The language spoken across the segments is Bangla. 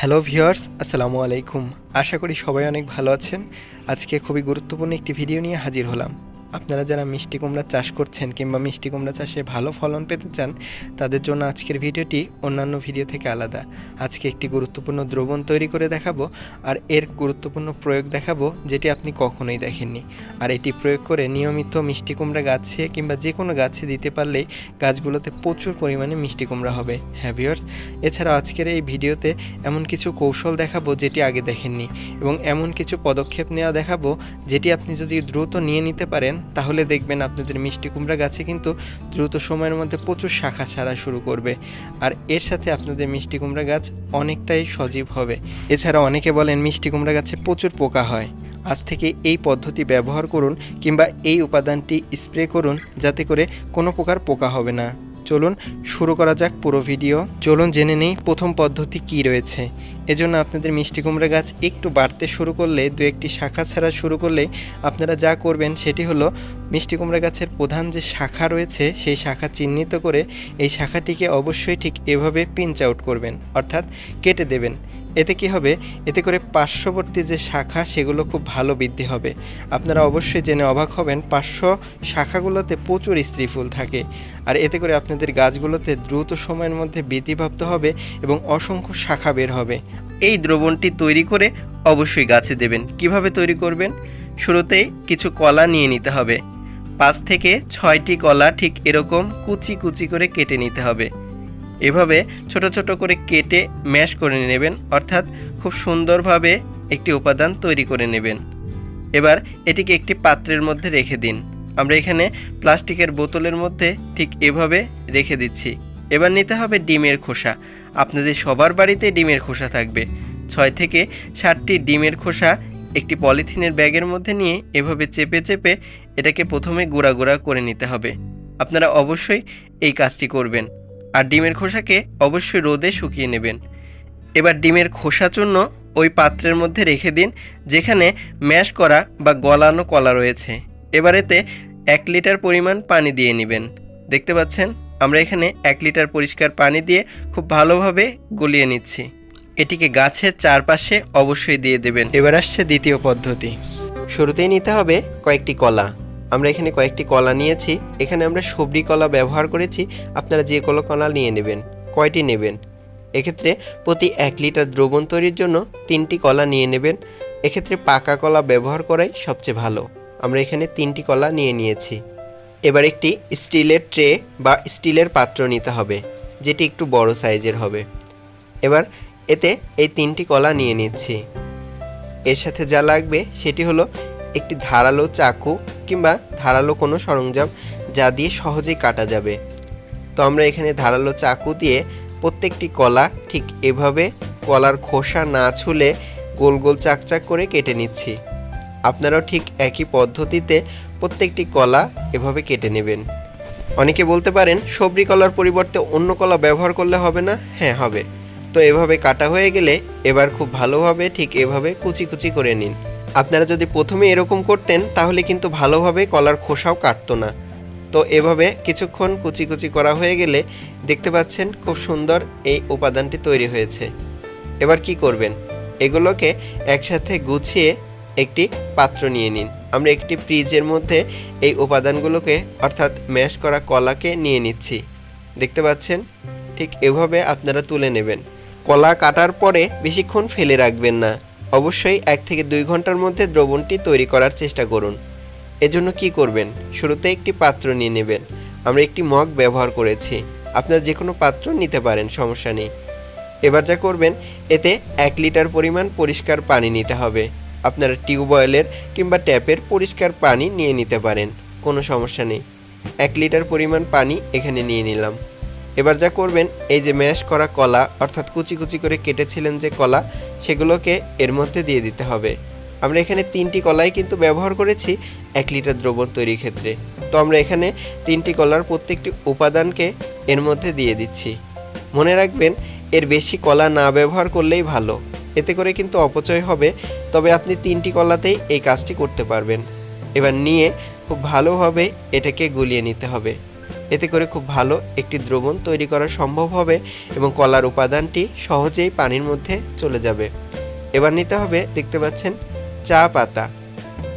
হ্যালো ভিউয়ার্স, আসসালামু আলাইকুম। আশা করি সবাই অনেক ভালো আছেন। আজকে খুবই গুরুত্বপূর্ণ একটি ভিডিও নিয়ে হাজির হলাম। আপনারা যারা মিষ্টি কুমড়া চাষ করছেন কিংবা মিষ্টি কুমড়া চাষে ভালো ফলন পেতে চান, তাদের জন্য আজকের ভিডিওটি অন্যান্য ভিডিও থেকে আলাদা। আজকে একটি গুরুত্বপূর্ণ দ্রবণ তৈরি করে দেখাবো, আর এর গুরুত্বপূর্ণ প্রয়োগ দেখাবো যেটি আপনি কখনোই দেখেননি। আর এটি প্রয়োগ করে নিয়মিত মিষ্টি কুমড়া গাছে কিংবা যে কোনো গাছে দিতে পারলেই গাছগুলোতে প্রচুর পরিমাণে মিষ্টি কুমড়া হবে। হ্যাঁ ভিউয়ার্স, এছাড়া আজকের এই ভিডিওতে এমন কিছু কৌশল দেখাবো যেটি আগে দেখেননি, এবং এমন কিছু পদক্ষেপ নেওয়া দেখাবো যেটি আপনি যদি দ্রুত নিয়ে নিতে পারেন তাহলে দেখবেন আপনাদের মিষ্টি কুমড়া গাছে কিন্তু দ্রুত সময়ের মধ্যে প্রচুর শাখা ছাড়া শুরু করবে, আর এর সাথে আপনাদের মিষ্টি কুমড়া গাছ অনেকটাই সজীব হবে। এছাড়া অনেকে বলেন মিষ্টি কুমড়া গাছে প্রচুর পোকা হয়। আজ থেকে এই পদ্ধতি ব্যবহার করুন কিংবা এই উপাদানটি স্প্রে করুন, যাতে করে কোনো প্রকার পোকা হবে না। চলুন শুরু করা যাক পুরো ভিডিও। চলুন জেনে নেই প্রথম পদ্ধতি কি রয়েছে। এজন্য আপনাদের মিষ্টি কুমড়া গাছ একটু বাড়তে শুরু করলে, দু একটি শাখা ছাড়া শুরু করলে আপনারা যা করবেন সেটি হলো মিষ্টি কুমড়া গাছের প্রধান যে শাখা রয়েছে সেই শাখা চিহ্নিত করে এই শাখাটিকে অবশ্যই ঠিক এভাবে পিঞ্চ আউট করবেন, অর্থাৎ কেটে দেবেন। এতে কি হবে, এতে করে পার্শ্ববর্তী যে শাখা সেগুলো খুব ভালো বৃদ্ধি হবে। আপনারা অবশ্যই জেনে অবাক হবেন, পার্শ্ব শাখাগুলোতে প্রচুর স্ত্রী ফুল থাকে, আর এতে করে আপনাদের গাছগুলোতে দ্রুত সময়ের মধ্যে বৃদ্ধিপ্রাপ্ত হবে এবং অসংখ্য শাখা বের হবে। এই দ্রবণটি তৈরি করে অবশ্যই গাছে দেবেন। কিভাবে তৈরি করবেন? শুরুতেই কিছু কলা নিয়ে নিতে হবে। 5 থেকে 6টি কলা ঠিক এরকম কুচি কুচি করে কেটে নিতে হবে। এভাবে ছোট ছোট করে কেটে ম্যাশ করে নেবেন, অর্থাৎ খুব সুন্দরভাবে একটি উপাদান তৈরি করে নেবেন। এবার এটিকে একটি পাত্রের মধ্যে রেখে দিন। আমরা এখানে প্লাস্টিকের বোতলের মধ্যে ঠিক এভাবে রেখে দিচ্ছি। এবার নিতে হবে ডিমের খোসা। আপনাদের সবার বাড়িতে ডিমের খোসা থাকবে। 6 থেকে 7টি ডিমের খোসা একটি পলিথিনের ব্যাগের মধ্যে নিয়ে এভাবে চেপে চেপে এটাকে প্রথমে গুঁড়া গুঁড়া করে নিতে হবে। আপনারা অবশ্যই এই কাজটি করবেন, আর ডিমের খোসাকে অবশ্যই রোদে শুকিয়ে নেবেন। এবার ডিমের খোসা চূর্ণ ওই পাত্রের মধ্যে রেখে দিন যেখানে ম্যাশ করা বা গলানো কলা রয়েছে। এবার এতে 1 লিটার পরিমাণ পানি দিয়ে নেবেন। দেখতে পাচ্ছেন আমরা এখানে 1 লিটার পরিষ্কার পানি দিয়ে খুব ভালোভাবে গলিয়ে নিচ্ছি। এটিকে গাছের চারপাশে অবশ্যই দিয়ে দেবেন। এবার আসছে দ্বিতীয় পদ্ধতি। শুরুতেই নিতে হবে কয়েকটি কলা। আমরা এখানে কয়েকটি কলা নিয়েছি। এখানে আমরা সবরি কলা ব্যবহার করেছি। আপনারা যে কোনো কলা নিয়ে নেবেন। কয়টি নেবেন? এক্ষেত্রে প্রতি 1 লিটার দ্রবণ তৈরির জন্য 3টি কলা নিয়ে নেবেন। এক্ষেত্রে পাকা কলা ব্যবহার করাই সবচেয়ে ভালো। আমরা এখানে 3টি কলা নিয়ে নিয়েছি। এবার একটি স্টিলের ট্রে বা স্টিলের পাত্র নিতে হবে, যেটি একটু বড় সাইজের হবে। এবার এতে এই 3টি কলা নিয়ে নিচ্ছি। এর সাথে যা লাগবে সেটি হলো একটি ধারালো চাকু কিংবা ধারালো কোনো সরঞ্জাম যা দিয়ে সহজেই কাটা যাবে। তো আমরা এখানে ধারালো চাকু দিয়ে প্রত্যেকটি কলা ঠিক এভাবে কলার খোসা না ছুলে গোল গোল চাকচাক করে কেটে নিচ্ছি। আপনারাও ঠিক একই পদ্ধতিতে প্রত্যেকটি কলা এভাবে কেটে নেবেন। অনেকে বলতে পারেন সবরি কলার পরিবর্তে অন্য কলা ব্যবহার করলে হবে না? হ্যাঁ হবে। তো এভাবে কাটা হয়ে গেলে এবার খুব ভালোভাবে ঠিক এভাবে কুচি কুচি করে নিন। আপনারা যদি প্রথমে এরকম করতেন তাহলে কিন্তু ভালোভাবে কলার খোসাও কাটতো না। তো এভাবে কিছুক্ষণ কুচি কুচি করা হয়ে গেলে দেখতে পাচ্ছেন খুব সুন্দর এই উপাদানটি তৈরি হয়েছে। এবার কি করবেন? এগুলোকে একসাথে গুছিয়ে একটি পাত্র নিয়ে নিন। আমরা একটি ফ্রিজের মধ্যে এই উপাদানগুলোকে অর্থাৎ ম্যাশ করা কলাকে নিয়ে নিচ্ছি। দেখতে পাচ্ছেন ঠিক এভাবে আপনারা তুলে নেবেন। কলা কাটার পরে বেশিক্ষণ ফেলে রাখবেন না। অবশ্যই 1 থেকে 2 ঘন্টার মধ্যে দ্রবণটি তৈরি করার চেষ্টা করুন। এজন্য কি করবেন? শুরুতে একটি পাত্র নিয়ে নেবেন। আমরা একটি মগ ব্যবহার করেছি। আপনারা যে কোনো পাত্র নিতে পারেন, সমস্যা নেই। এবার যা করবেন, এতে 1 লিটার পরিমাণ পরিষ্কার পানি নিতে হবে। আপনারা টিউবওয়েলের কিংবা ট্যাপের পরিষ্কার পানি নিয়ে নিতে পারেন, কোনো সমস্যা নেই। 1 লিটার পরিমাণ পানি এখানে নিয়ে নিলাম। এবার যা করবেন, এই যে ম্যাশ করা কলা অর্থাৎ কুচি কুচি করে কেটেছিলেন যে কলা, সেগুলোকে এর মধ্যে দিয়ে দিতে হবে। আমরা এখানে 3টি কলাই কিন্তু ব্যবহার করেছি 1 লিটার দ্রবণ তৈরির ক্ষেত্রে। তো আমরা এখানে 3টি কলার প্রত্যেকটি উপাদানকে এর মধ্যে দিয়ে দিচ্ছি। মনে রাখবেন, এর বেশি কলা না ব্যবহার করলেই ভালো, এতে করে কিন্তু অপচয় হবে। তবে আপনি 3টি কলাতেই এই কাজটি করতে পারবেন। এবার নিয়ে খুব ভালোভাবে এটাকে গুলিয়ে নিতে হবে। এতে করে খুব ভালো একটি দ্রবণ তৈরি করা সম্ভব হবে এবং কলার উপাদানটি সহজেই পানির মধ্যে চলে যাবে। এবার নিতে হবে, দেখতে পাচ্ছেন, চা পাতা।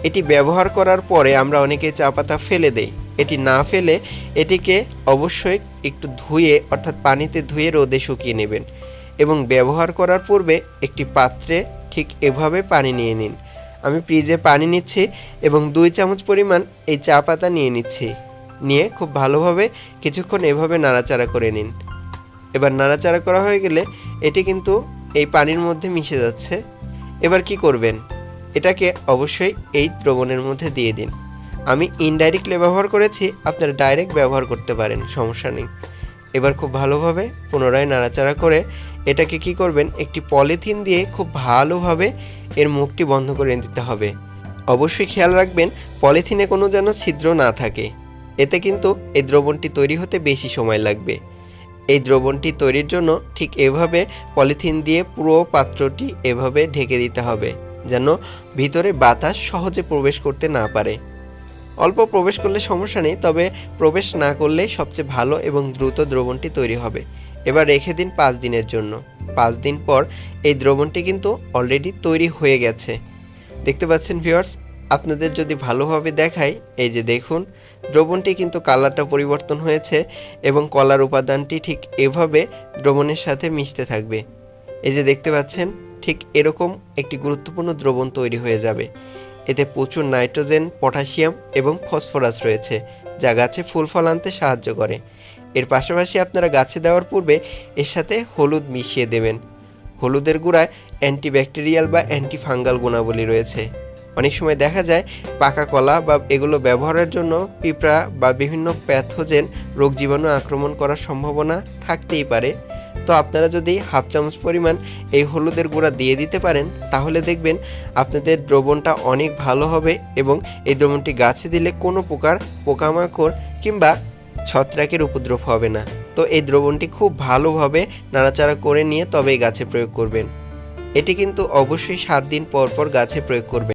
এটি ব্যবহার করার পরে আমরা অনেকেই চা পাতা ফেলে দেই। এটি না ফেলে এটিকে অবশ্যই একটু ধুয়ে, অর্থাৎ পানিতে ধুয়ে রোদে শুকিয়ে নেবেন এবং ব্যবহার করার পূর্বে একটি পাত্রে ঠিক এভাবে পানি নিয়ে নিন। আমি ফ্রিজে পানি নিচ্ছি এবং 2 চামচ পরিমাণ এই চা পাতা নিয়ে নিচ্ছি। নিয়ে খুব ভালোভাবে কিছুক্ষণ এভাবে নাড়াচাড়া করে নিন। এবার নাড়াচাড়া করা হয়ে গেলে এটি কিন্তু এই পানির মধ্যে মিশে যাচ্ছে। এবার কি করবেন, এটাকে অবশ্যই এই দ্রবণের মধ্যে দিয়ে দিন। আমি ইনডাইরেক্টলি ব্যবহার করেছি, আপনারা ডাইরেক্ট ব্যবহার করতে পারেন, সমস্যা নেই। এবার খুব ভালোভাবে পুনরায় নাড়াচাড়া করে এটাকে কি করবেন, একটি পলিথিন দিয়ে খুব ভালোভাবে এর মুখটি বন্ধ করে দিতে হবে। অবশ্যই খেয়াল রাখবেন পলিথিনে কোনো যেন ছিদ্র না থাকে, এতে কিন্তু এই দ্রবণটি তৈরি হতে বেশি সময় লাগবে। এই দ্রবণটি তৈরির জন্য ঠিক এভাবে পলিথিন দিয়ে পুরো পাত্রটি এভাবে ঢেকে দিতে হবে, যেন ভিতরে বাতাস সহজে প্রবেশ করতে না পারে। অল্প প্রবেশ করলে সমস্যা নেই, তবে প্রবেশ না করলে সবচেয়ে ভালো এবং দ্রুত দ্রবণটি তৈরি হবে। এবার রেখে দিন 5 দিনের জন্য। 5 দিন পর এই দ্রবণটি কিন্তু অলরেডি তৈরি হয়ে গেছে। দেখতে পাচ্ছেন ভিউয়ার্স, আপনাদের যদি ভালোভাবে দেখাই, এই যে দেখুন, দ্রবণটি কিন্তু কালারটা পরিবর্তন হয়েছে এবং কলার উপাদানটি ঠিক এভাবে দ্রবণের সাথে মিশতে থাকবে। এই যে দেখতে পাচ্ছেন, ঠিক এরকম একটি গুরুত্বপূর্ণ দ্রবণ তৈরি হয়ে যাবে। এতে প্রচুর নাইট্রোজেন, পটাশিয়াম এবং ফসফরাস রয়েছে, যা গাছে ফুল ফল আনতে সাহায্য করে। এর পাশাপাশি আপনারা গাছে দেওয়ার পূর্বে এর সাথে হলুদ মিশিয়ে দেবেন। হলুদের গুঁড়ায় অ্যান্টিব্যাকটেরিয়াল বা অ্যান্টিফাঙ্গাল গুণাবলী রয়েছে। অনেক সময় দেখা যায় পাকা কলা বা এগুলো ব্যবহারের জন্য পিঁপড়া বা বিভিন্ন প্যাথোজেন রোগ জীবাণু আক্রমণ করার সম্ভাবনা থাকতেই পারে। তো আপনারা যদি 1/2 চামচ পরিমাণ এই হলুদের গুঁড়া দিয়ে দিতে পারেন, তাহলে দেখবেন আপনাদের দ্রবণটা অনেক ভালো হবে এবং এই দ্রবণটি গাছে দিলে কোনো প্রকার পোকামাকড় কিংবা ছত্রাকের উপদ্রব হবে না। তো এই দ্রবণটি খুব ভালোভাবে নাড়াচাড়া করে নিয়ে তবেই গাছে প্রয়োগ করবেন। এটি কিন্তু অবশ্যই 7 দিন পর পর গাছে প্রয়োগ করবেন।